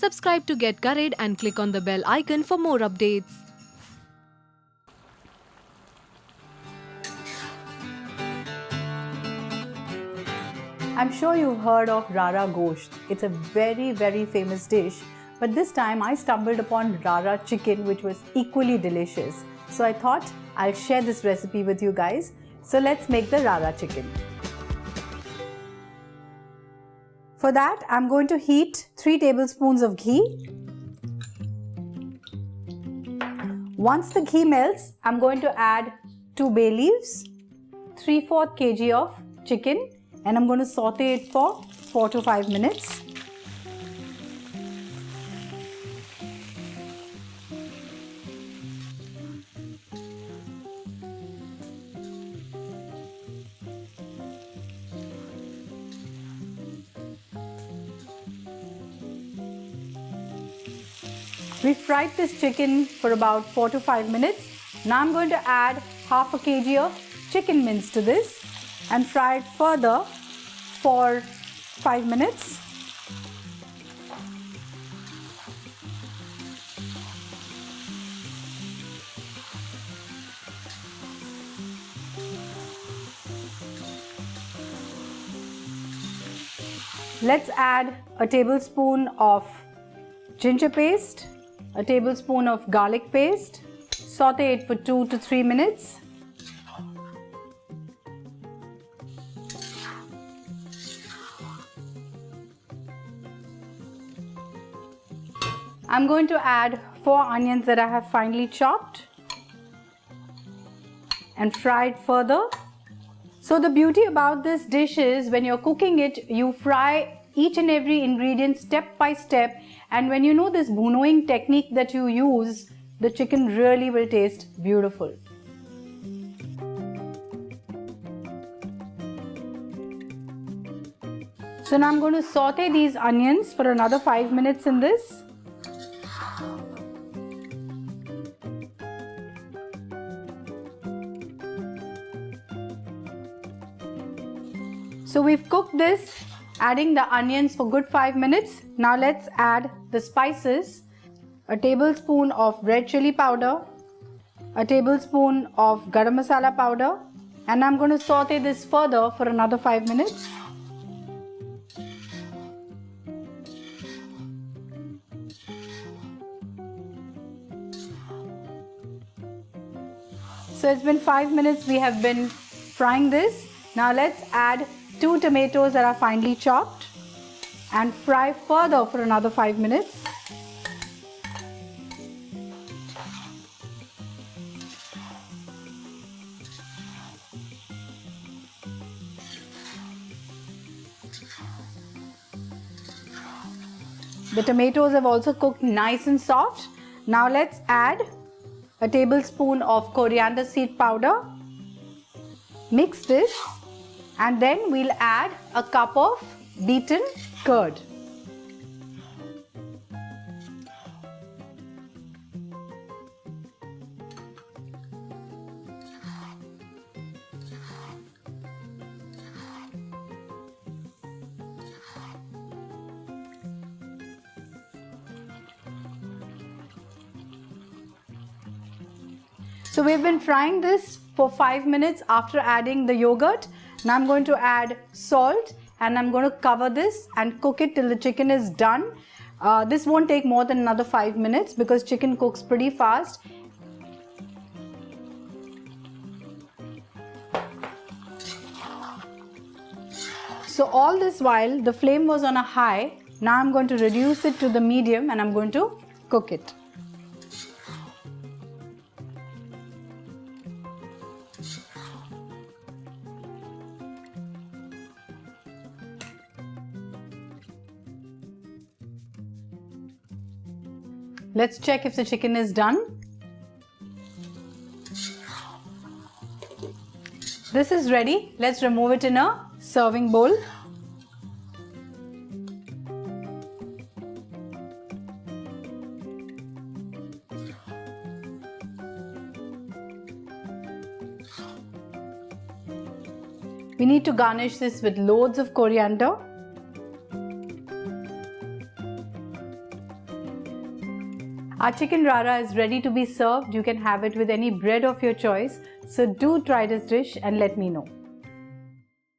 Subscribe to Get Curried and click on the bell icon for more updates. I'm sure you've heard of Rara Gosht. It's a very famous dish. But this time I stumbled upon Rara Chicken, which was equally delicious. So I thought I'll share this recipe with you guys. So let's make the Rara Chicken. For that, I'm going to heat 3 tablespoons of ghee. Once the ghee melts, I'm going to add 2 bay leaves, 3/4 kg of chicken, and I'm going to saute it for 4 to 5 minutes. We fried this chicken for about 4 to 5 minutes. Now I'm going to add half a kg of chicken minced to this and fry it further for 5 minutes. Let's add a tablespoon of ginger paste, a tablespoon of garlic paste. Saute it for 2 to 3 minutes. I'm going to add 4 onions that I have finely chopped and fry it further. So the beauty about this dish is when you're cooking it, you fry each and every ingredient step by step, and when you know this bhunoing technique that you use, the chicken really will taste beautiful. So now I'm going to saute these onions for another 5 minutes in this. So we've cooked this, adding the onions for good 5 minutes. Now let's add the spices. A tablespoon of red chilli powder, a tablespoon of Garam Masala Powder, and I'm going to saute this further for another 5 minutes. So it's been 5 minutes we have been frying this. Now let's add 2 tomatoes that are finely chopped and fry further for another 5 minutes. The tomatoes have also cooked nice and soft. Now let's add a tablespoon of Coriander Seed Powder. Mix this, and then we'll add a cup of beaten curd. So we've been frying this for 5 minutes after adding the yogurt. Now I'm going to add salt and I'm going to cover this and cook it till the chicken is done. This won't take more than another 5 minutes because chicken cooks pretty fast. So all this while the flame was on a high. Now I'm going to reduce it to the medium and I'm going to cook it. Let's check if the chicken is done. This is ready. Let's remove it in a serving bowl. We need to garnish this with loads of coriander. Our chicken rara is ready to be served. You can have it with any bread of your choice. So do try this dish and let me know.